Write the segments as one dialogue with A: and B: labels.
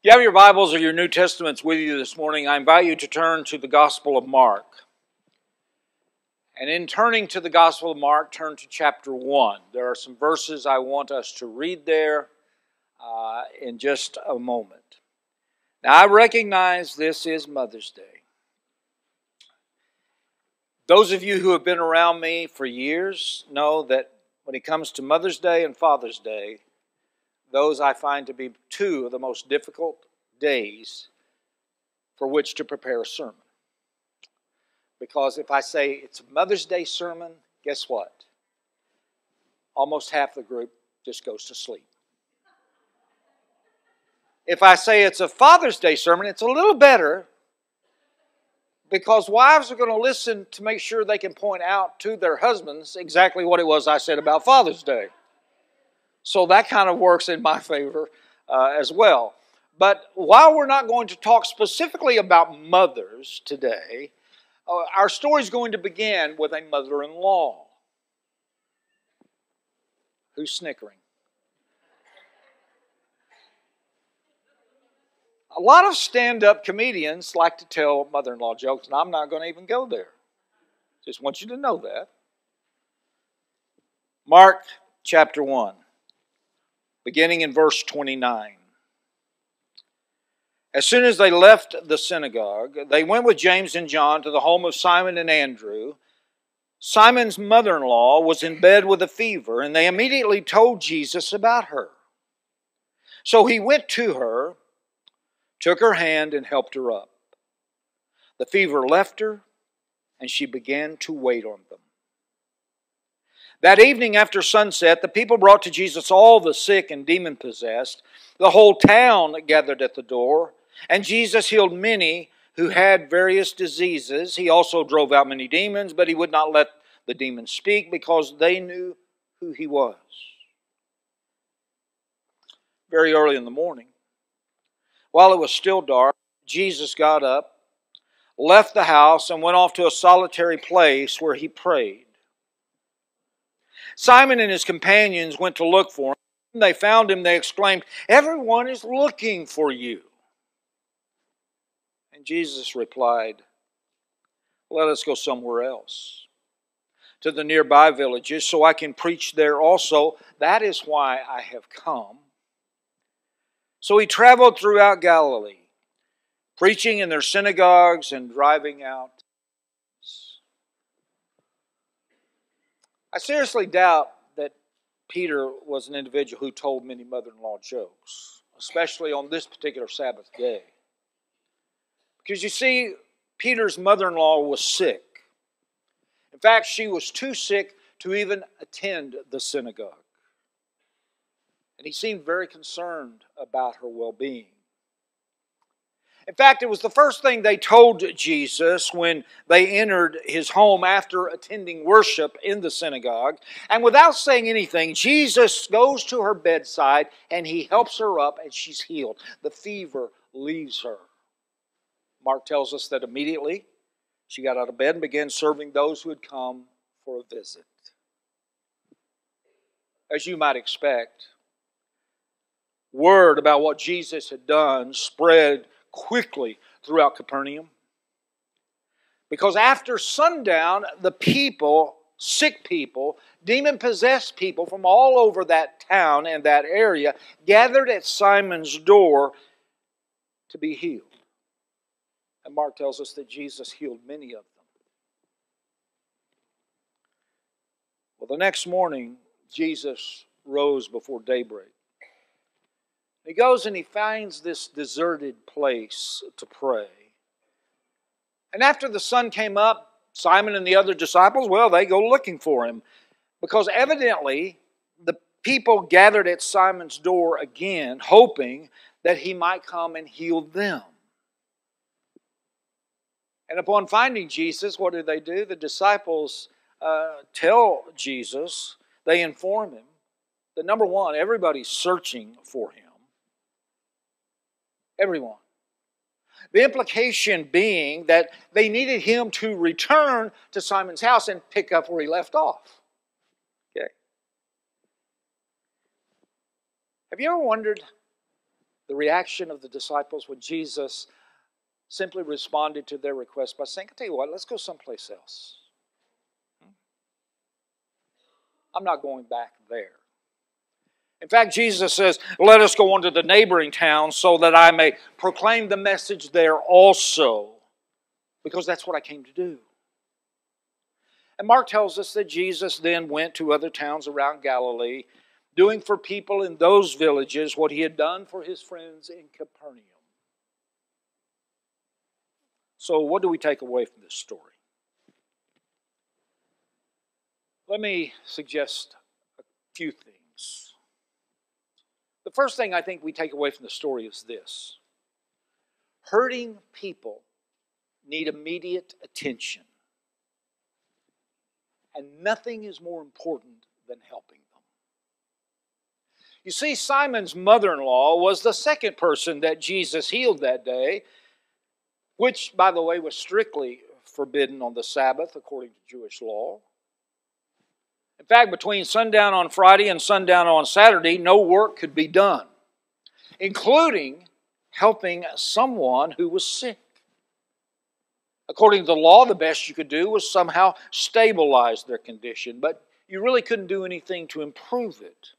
A: You have your Bibles or your New Testaments with you this morning. I invite you to turn to the Gospel of Mark. And in turning to the Gospel of Mark, turn to chapter 1. There are some verses I want us to read there in just a moment. Now, I recognize this is Mother's Day. Those of you who have been around me for years know that when it comes to Mother's Day and Father's Day, those I find to be two of the most difficult days for which to prepare a sermon. Because if I say it's a Mother's Day sermon, guess what? Almost half the group just goes to sleep. If I say it's a Father's Day sermon, it's a little better because wives are going to listen to make sure they can point out to their husbands exactly what it was I said about Father's Day. So that kind of works in my favor as well. But while we're not going to talk specifically about mothers today, our story is going to begin with a mother-in-law. Who's snickering? A lot of stand-up comedians like to tell mother-in-law jokes, and I'm not going to even go there. Just want you to know that. Mark chapter 1, beginning in verse 29. As soon as they left the synagogue, they went with James and John to the home of Simon and Andrew. Simon's mother-in-law was in bed with a fever, and they immediately told Jesus about her. So he went to her, took her hand, and helped her up. The fever left her, and she began to wait on them. That evening after sunset, the people brought to Jesus all the sick and demon-possessed. The whole town gathered at the door, and Jesus healed many who had various diseases. He also drove out many demons, but he would not let the demons speak because they knew who he was. Very early in the morning, while it was still dark, Jesus got up, left the house, and went off to a solitary place where he prayed. Simon and his companions went to look for him. When they found him, they exclaimed, "Everyone is looking for you." And Jesus replied, "Let us go somewhere else, to the nearby villages, so I can preach there also. That is why I have come." So he traveled throughout Galilee, preaching in their synagogues and driving out. I seriously doubt that Peter was an individual who told many mother-in-law jokes, especially on this particular Sabbath day. Because you see, Peter's mother-in-law was sick. In fact, she was too sick to even attend the synagogue. And he seemed very concerned about her well-being. In fact, it was the first thing they told Jesus when they entered his home after attending worship in the synagogue. And without saying anything, Jesus goes to her bedside and he helps her up and she's healed. The fever leaves her. Mark tells us that immediately she got out of bed and began serving those who had come for a visit. As you might expect, word about what Jesus had done spread quickly throughout Capernaum. Because after sundown, the people, sick people, demon-possessed people from all over that town and that area gathered at Simon's door to be healed. And Mark tells us that Jesus healed many of them. Well, the next morning, Jesus rose before daybreak. He goes and he finds this deserted place to pray. And after the sun came up, Simon and the other disciples, well, they go looking for him. Because evidently, the people gathered at Simon's door again, hoping that he might come and heal them. And upon finding Jesus, what do? The disciples tell Jesus, they inform him that number one, everybody's searching for him. Everyone. The implication being that they needed him to return to Simon's house and pick up where he left off. Okay. Have you ever wondered the reaction of the disciples when Jesus simply responded to their request by saying, I'll tell you what, let's go someplace else. I'm not going back there. In fact, Jesus says, let us go on to the neighboring towns so that I may proclaim the message there also, because that's what I came to do. And Mark tells us that Jesus then went to other towns around Galilee, doing for people in those villages what he had done for his friends in Capernaum. So what do we take away from this story? Let me suggest a few things. The first thing I think we take away from the story is this. Hurting people need immediate attention. And nothing is more important than helping them. You see, Simon's mother-in-law was the second person that Jesus healed that day, which, by the way, was strictly forbidden on the Sabbath according to Jewish law. In fact, between sundown on Friday and sundown on Saturday, no work could be done, including helping someone who was sick. According to the law, the best you could do was somehow stabilize their condition, but you really couldn't do anything to improve it.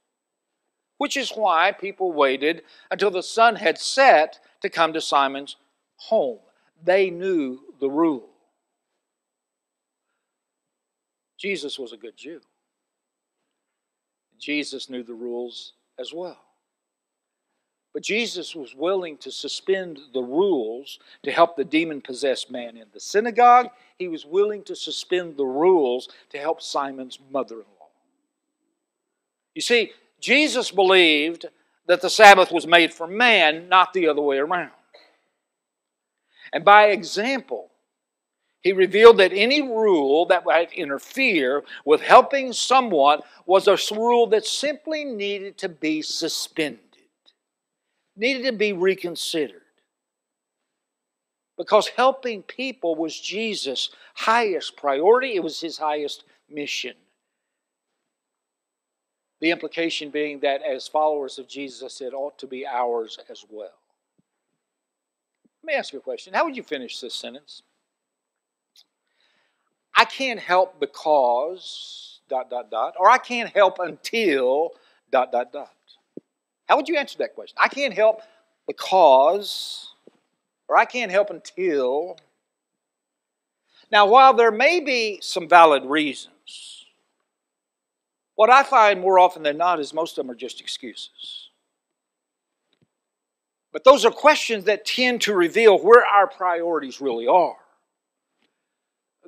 A: Which is why people waited until the sun had set to come to Simon's home. They knew the rule. Jesus was a good Jew. Jesus knew the rules as well. But Jesus was willing to suspend the rules to help the demon-possessed man in the synagogue. He was willing to suspend the rules to help Simon's mother-in-law. You see, Jesus believed that the Sabbath was made for man, not the other way around. And by example, he revealed that any rule that might interfere with helping someone was a rule that simply needed to be suspended, needed to be reconsidered. Because helping people was Jesus' highest priority. It was his highest mission. The implication being that as followers of Jesus, it ought to be ours as well. Let me ask you a question. How would you finish this sentence? I can't help because, ... or I can't help until, ... How would you answer that question? I can't help because, or I can't help until. Now, while there may be some valid reasons, what I find more often than not is most of them are just excuses. But those are questions that tend to reveal where our priorities really are.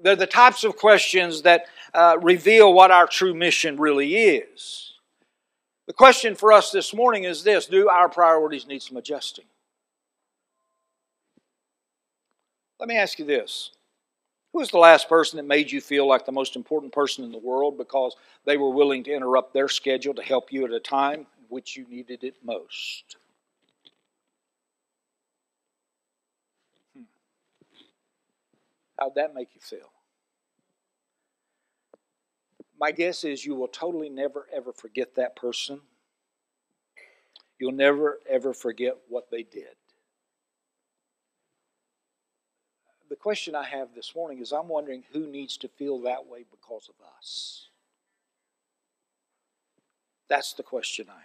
A: They're the types of questions that reveal what our true mission really is. The question for us this morning is this: do our priorities need some adjusting? Let me ask you this. Who was the last person that made you feel like the most important person in the world because they were willing to interrupt their schedule to help you at a time in which you needed it most? How'd that make you feel? My guess is you will totally never, ever forget that person. You'll never, ever forget what they did. The question I have this morning is I'm wondering who needs to feel that way because of us. That's the question I have.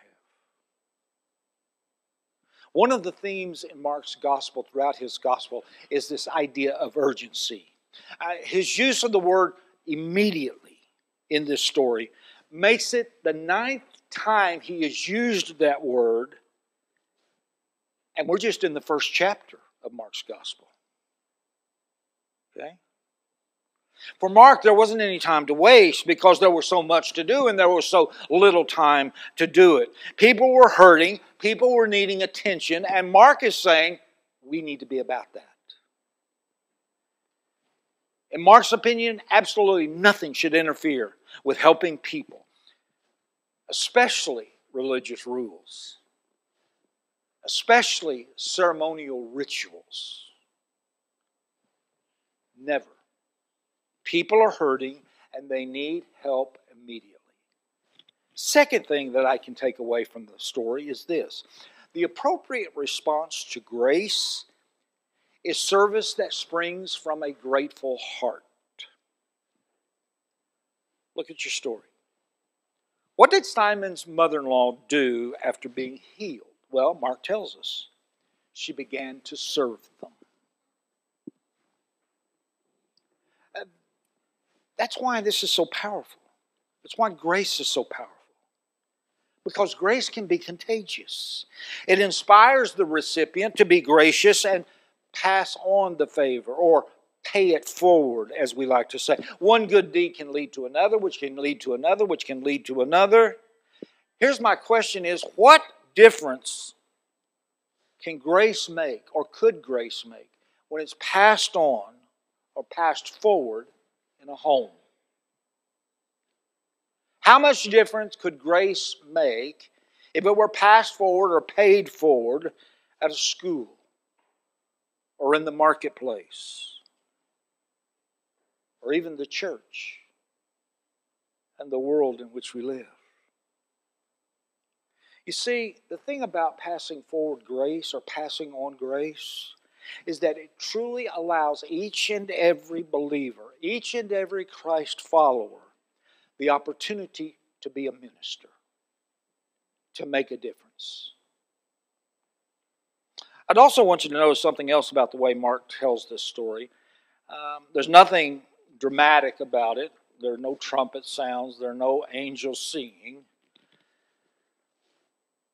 A: One of the themes in Mark's gospel, throughout his gospel, is this idea of urgency. His use of the word immediately in this story makes it the 9th time he has used that word, and we're just in the first chapter of Mark's gospel. Okay? For Mark, there wasn't any time to waste because there was so much to do and there was so little time to do it. People were hurting, people were needing attention, and Mark is saying, we need to be about that. In Mark's opinion, absolutely nothing should interfere with helping people, especially religious rules, especially ceremonial rituals. Never. People are hurting and they need help immediately. Second thing that I can take away from the story is this. The appropriate response to grace is service that springs from a grateful heart. Look at your story. What did Simon's mother-in-law do after being healed? Well, Mark tells us. She began to serve them. That's why this is so powerful. That's why grace is so powerful. Because grace can be contagious. It inspires the recipient to be gracious and pass on the favor, or pay it forward, as we like to say. One good deed can lead to another, which can lead to another, which can lead to another. Here's my question is, what difference can grace make, or could grace make, when it's passed on or passed forward in a home? How much difference could grace make if it were passed forward or paid forward at a school or in the marketplace or even the church and the world in which we live? You see, the thing about passing forward grace or passing on grace is that it truly allows each and every believer, each and every Christ follower, the opportunity to be a minister, to make a difference. I'd also want you to notice something else about the way Mark tells this story. There's nothing dramatic about it. There are no trumpet sounds. There are no angels singing.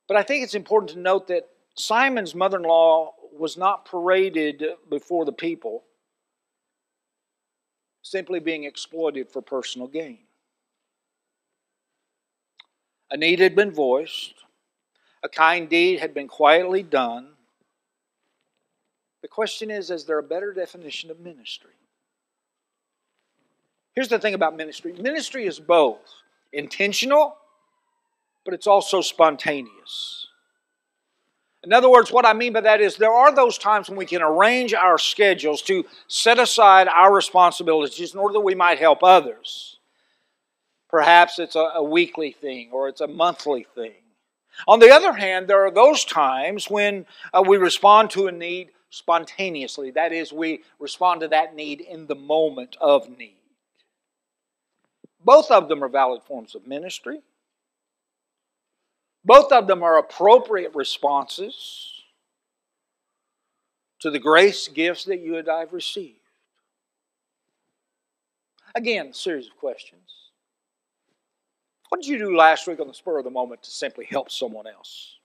A: But I think it's important to note that Simon's mother-in-law was not paraded before the people, simply being exploited for personal gain. A need had been voiced. A kind deed had been quietly done. The question is there a better definition of ministry? Here's the thing about ministry. Ministry is both intentional, but it's also spontaneous. In other words, what I mean by that is there are those times when we can arrange our schedules to set aside our responsibilities in order that we might help others. Perhaps it's a weekly thing or it's a monthly thing. On the other hand, there are those times when we respond to a need spontaneously. That is, we respond to that need in the moment of need. Both of them are valid forms of ministry. Both of them are appropriate responses to the grace gifts that you and I have received. Again, a series of questions. What did you do last week on the spur of the moment to simply help someone else?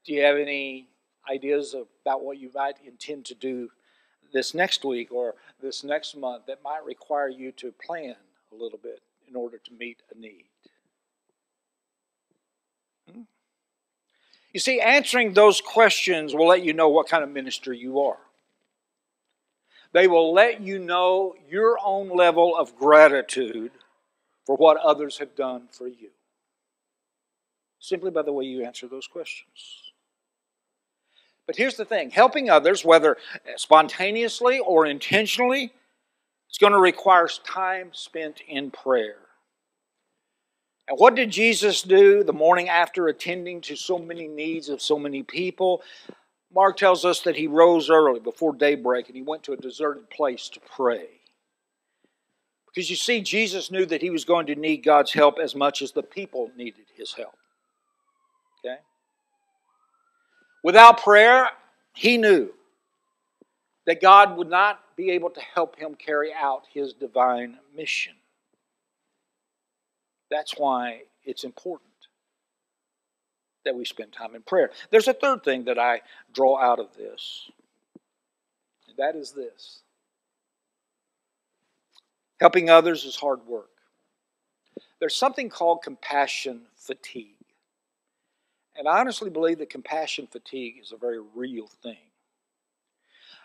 A: Do you have any ideas about what you might intend to do this next week or this next month that might require you to plan a little bit in order to meet a need? You see, answering those questions will let you know what kind of minister you are. They will let you know your own level of gratitude for what others have done for you, simply by the way you answer those questions. But here's the thing. Helping others, whether spontaneously or intentionally, it's going to require time spent in prayer. And what did Jesus do the morning after attending to so many needs of so many people? Mark tells us that he rose early before daybreak and he went to a deserted place to pray. Because you see, Jesus knew that he was going to need God's help as much as the people needed his help. Okay? Without prayer, he knew that God would not be able to help him carry out his divine mission. That's why it's important that we spend time in prayer. There's a third thing that I draw out of this. And that is this. Helping others is hard work. There's something called compassion fatigue. And I honestly believe that compassion fatigue is a very real thing.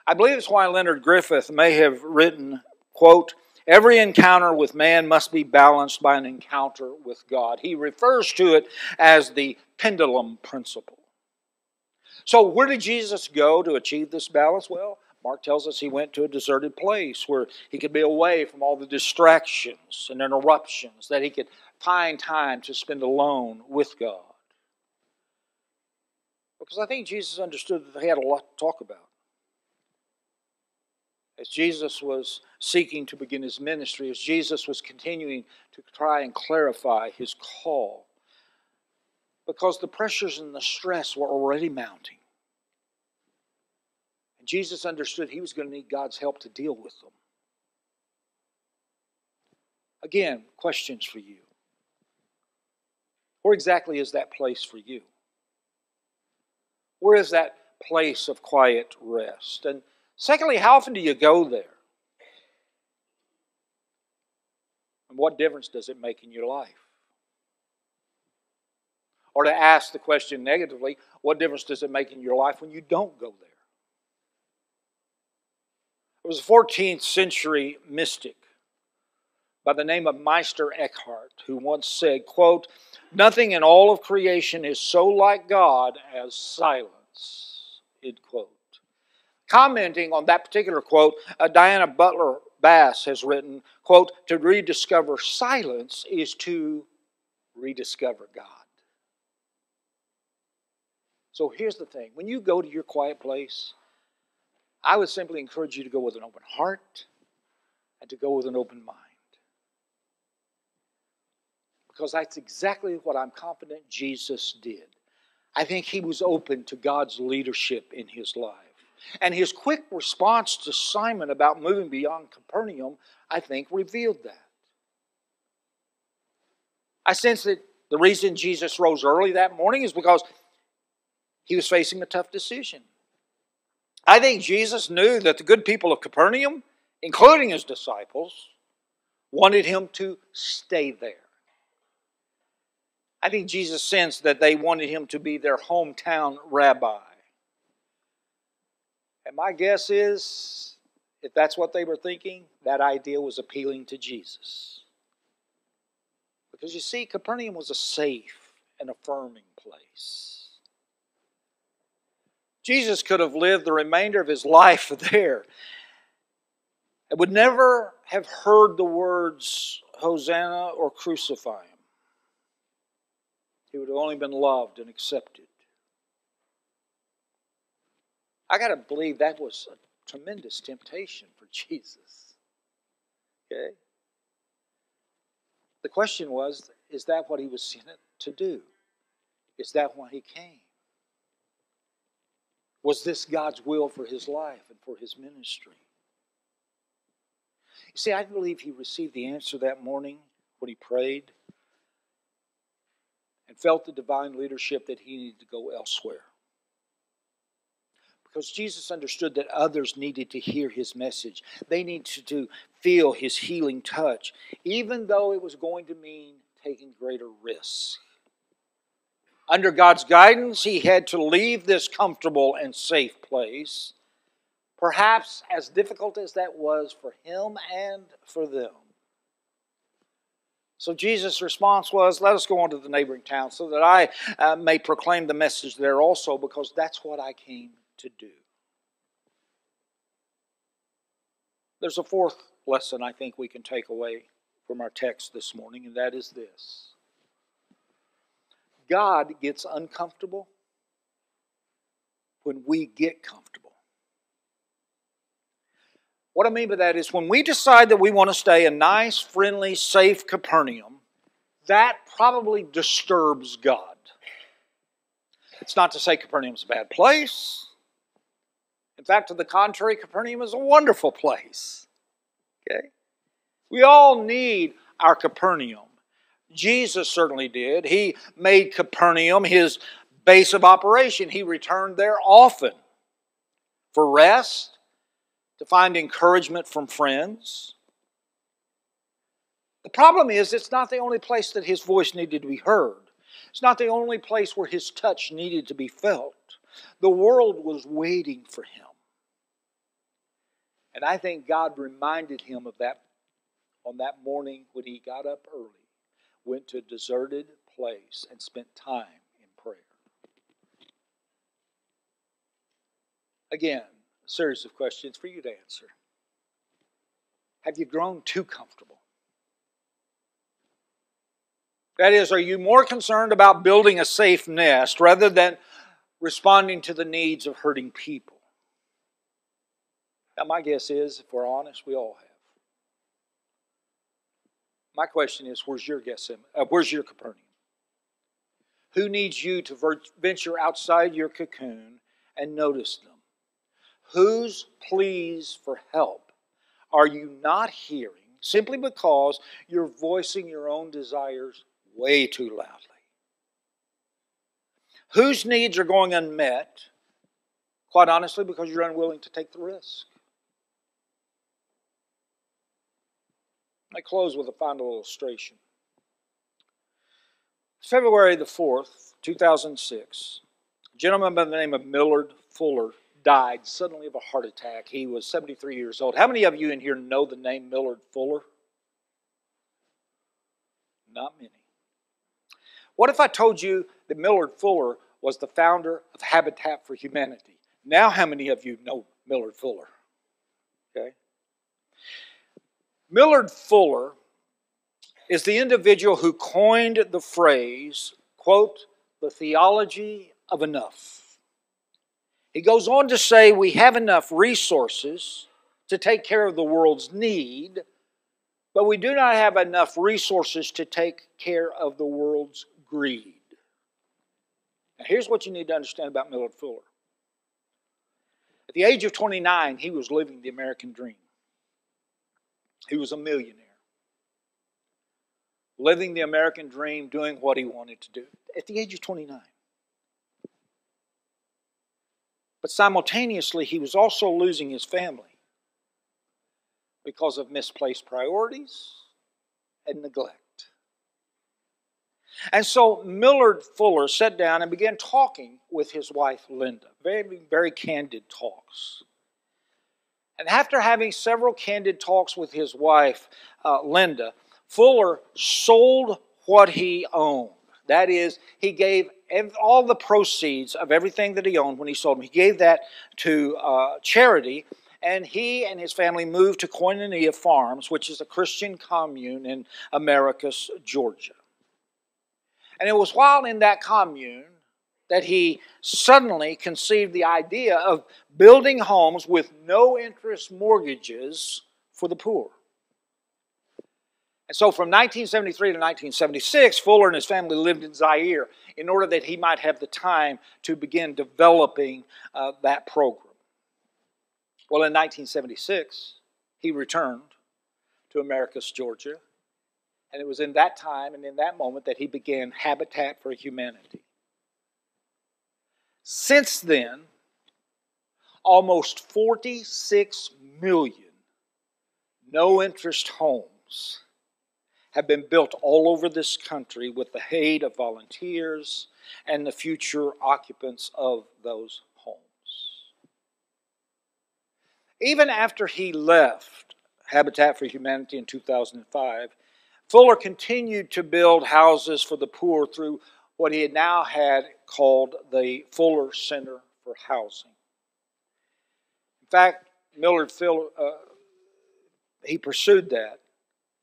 A: I believe it's why Leonard Griffith may have written, quote, "Every encounter with man must be balanced by an encounter with God." He refers to it as the pendulum principle. So where did Jesus go to achieve this balance? Well, Mark tells us he went to a deserted place where he could be away from all the distractions and interruptions, that he could find time to spend alone with God. Because I think Jesus understood that they had a lot to talk about. As Jesus was seeking to begin his ministry, as Jesus was continuing to try and clarify his call, because the pressures and the stress were already mounting. And Jesus understood he was going to need God's help to deal with them. Again, questions for you. Where exactly is that place for you? Where is that place of quiet rest? And secondly, how often do you go there? And what difference does it make in your life? Or to ask the question negatively, what difference does it make in your life when you don't go there? There was a 14th century mystic by the name of Meister Eckhart who once said, quote, "Nothing in all of creation is so like God as silence," end quote. Commenting on that particular quote, Diana Butler Bass has written, quote, "To rediscover silence is to rediscover God." So here's the thing. When you go to your quiet place, I would simply encourage you to go with an open heart and to go with an open mind. Because that's exactly what I'm confident Jesus did. I think he was open to God's leadership in his life. And his quick response to Simon about moving beyond Capernaum, I think, revealed that. I sense that the reason Jesus rose early that morning is because he was facing a tough decision. I think Jesus knew that the good people of Capernaum, including his disciples, wanted him to stay there. I think Jesus sensed that they wanted him to be their hometown rabbi. And my guess is, if that's what they were thinking, that idea was appealing to Jesus. Because you see, Capernaum was a safe and affirming place. Jesus could have lived the remainder of his life there and would never have heard the words, "Hosanna" or "Crucify him." He would have only been loved and accepted. I got to believe that was a tremendous temptation for Jesus. Okay? The question was, is that what he was sent to do? Is that why he came? Was this God's will for his life and for his ministry? You see, I believe he received the answer that morning when he prayed and felt the divine leadership that he needed to go elsewhere. Because Jesus understood that others needed to hear his message. They needed to feel his healing touch, even though it was going to mean taking greater risks. Under God's guidance, he had to leave this comfortable and safe place, perhaps as difficult as that was for him and for them. So Jesus' response was, "Let us go on to the neighboring town so that I may proclaim the message there also, because that's what I came to do." There's a fourth lesson I think we can take away from our text this morning, and that is this. God gets uncomfortable when we get comfortable. What I mean by that is when we decide that we want to stay a nice, friendly, safe Capernaum, that probably disturbs God. It's not to say Capernaum's a bad place. In fact, to the contrary, Capernaum is a wonderful place. Okay? We all need our Capernaum. Jesus certainly did. He made Capernaum his base of operation. He returned there often for rest, to find encouragement from friends. The problem is, it's not the only place that his voice needed to be heard. It's not the only place where his touch needed to be felt. The world was waiting for him. And I think God reminded him of that on that morning when he got up early, went to a deserted place, and spent time in prayer. Again, a series of questions for you to answer. Have you grown too comfortable? That is, are you more concerned about building a safe nest rather than responding to the needs of hurting people? Now, my guess is, if we're honest, we all have. My question is, where's your Capernaum? Who needs you to venture outside your cocoon and notice them? Whose pleas for help are you not hearing simply because you're voicing your own desires way too loudly? Whose needs are going unmet, quite honestly, because you're unwilling to take the risk? I close with a final illustration. February the 4th, 2006, a gentleman by the name of Millard Fuller died suddenly of a heart attack. He was 73 years old. How many of you in here know the name Millard Fuller? Not many. What if I told you that Millard Fuller was the founder of Habitat for Humanity? Now how many of you know Millard Fuller? Okay. Millard Fuller is the individual who coined the phrase, quote, the theology of enough. He goes on to say we have enough resources to take care of the world's need, but we do not have enough resources to take care of the world's greed. Now here's what you need to understand about Millard Fuller. At the age of 29, he was living the American dream. He was a millionaire. Living the American dream, doing what he wanted to do. At the age of 29. But simultaneously, he was also losing his family because of misplaced priorities and neglect. And so Millard Fuller sat down and began talking with his wife, Linda. Very, very candid talks. And after having several candid talks with his wife, Linda, Fuller sold what he owned. That is, he gave all the proceeds of everything that he owned when he sold them. He gave that to charity, and he and his family moved to Koinonia Farms, which is a Christian commune in Americus, Georgia. And it was while in that commune that he suddenly conceived the idea of building homes with no-interest mortgages for the poor. And so from 1973 to 1976, Fuller and his family lived in Zaire in order that he might have the time to begin developing that program. Well, in 1976, he returned to Americus, Georgia, and it was in that time and in that moment that he began Habitat for Humanity. Since then, almost 46 million no-interest homes have been built all over this country with the aid of volunteers and the future occupants of those homes. Even after he left Habitat for Humanity in 2005, Fuller continued to build houses for the poor through what he had now had called the Fuller Center for Housing. In fact, Millard Fuller, he pursued that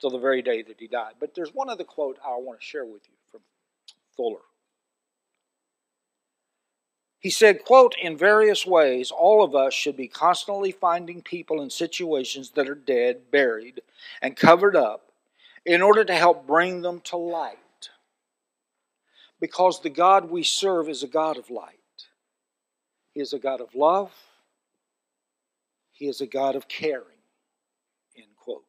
A: till the very day that he died. But there's one other quote I want to share with you from Fuller. He said, quote, in various ways, all of us should be constantly finding people in situations that are dead, buried, and covered up in order to help bring them to light. Because the God we serve is a God of light. He is a God of love. He is a God of caring. End quote.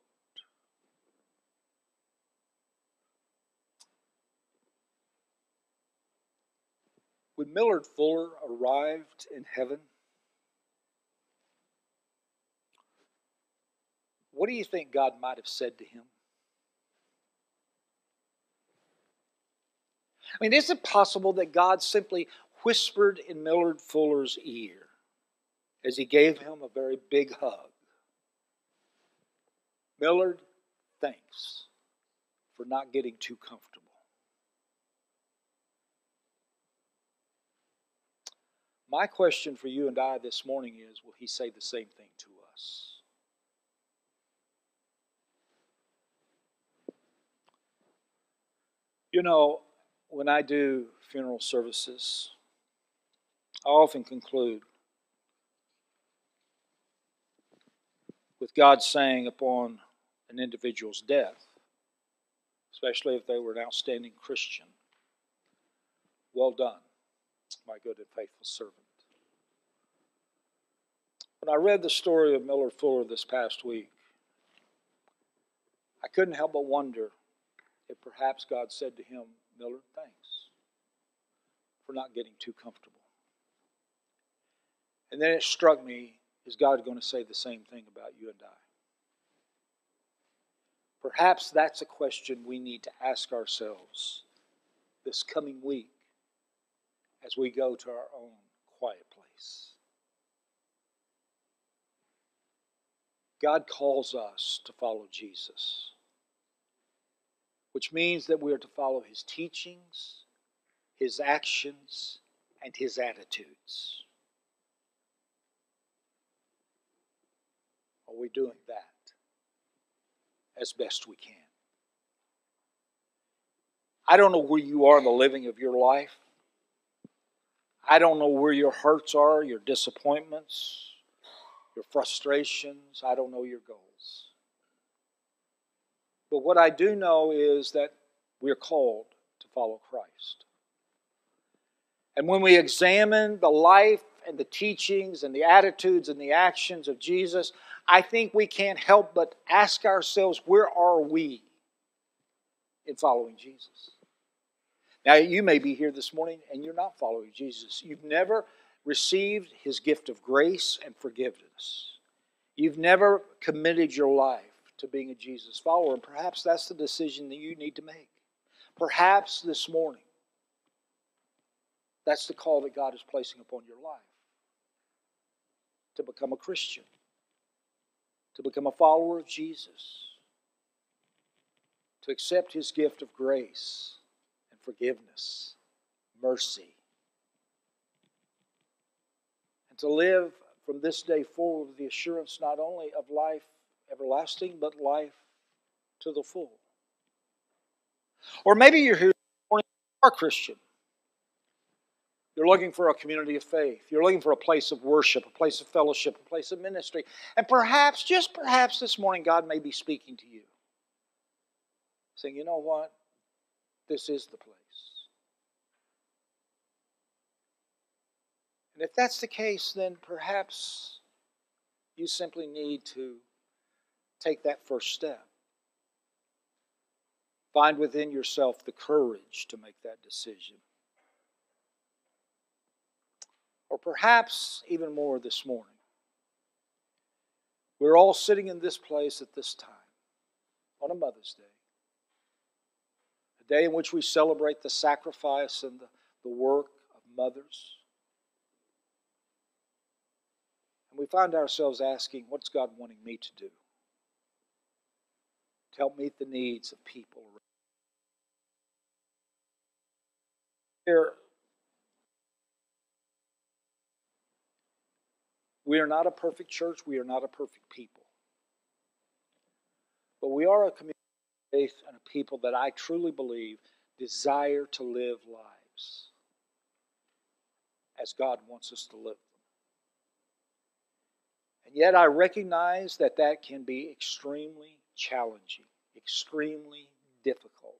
A: When Millard Fuller arrived in heaven, what do you think God might have said to him? I mean, is it possible that God simply whispered in Millard Fuller's ear as he gave him a very big hug? Millard, thanks for not getting too comfortable. My question for you and I this morning is, will he say the same thing to us? You know, when I do funeral services, I often conclude with God saying upon an individual's death, especially if they were an outstanding Christian, "Well done, my good and faithful servant." When I read the story of Miller Fuller this past week, I couldn't help but wonder if perhaps God said to him, "Miller, thanks for not getting too comfortable." And then it struck me, is God going to say the same thing about you and I? Perhaps that's a question we need to ask ourselves this coming week as we go to our own quiet place. God calls us to follow Jesus, which means that we are to follow His teachings, His actions, and His attitudes. Are we doing that as best we can? I don't know where you are in the living of your life. I don't know where your hurts are, your disappointments, your frustrations. I don't know your goals. But what I do know is that we are called to follow Christ. And when we examine the life and the teachings and the attitudes and the actions of Jesus, I think we can't help but ask ourselves, where are we in following Jesus? Now, you may be here this morning and you're not following Jesus. You've never received His gift of grace and forgiveness. You've never committed your life to being a Jesus follower, and perhaps that's the decision that you need to make. Perhaps this morning, that's the call that God is placing upon your life. To become a Christian. To become a follower of Jesus. To accept His gift of grace and forgiveness, mercy. And to live from this day forward with the assurance not only of life everlasting, but life to the full. Or maybe you're here this morning, you are a Christian. You're looking for a community of faith. You're looking for a place of worship, a place of fellowship, a place of ministry. And perhaps, just perhaps this morning, God may be speaking to you. Saying, you know what? This is the place. And if that's the case, then perhaps you simply need to take that first step. Find within yourself the courage to make that decision. Or perhaps even more this morning. We're all sitting in this place at this time on a Mother's Day. A day in which we celebrate the sacrifice and the work of mothers. And we find ourselves asking, what's God wanting me to do? To help meet the needs of people. Here, we are not a perfect church. We are not a perfect people. But we are a community of faith and a people that I truly believe desire to live lives as God wants us to live them. And yet I recognize that that can be extremely challenging, extremely difficult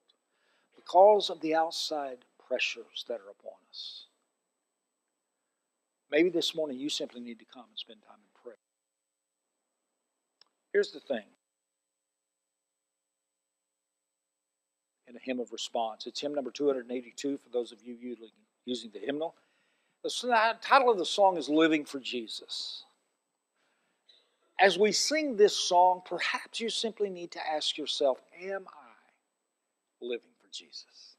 A: because of the outside pressures that are upon us. Maybe this morning you simply need to come and spend time in prayer. Here's the thing. In a hymn of response. It's hymn number 282 for those of you using the hymnal. The title of the song is Living for Jesus. As we sing this song, perhaps you simply need to ask yourself, am I living for Jesus?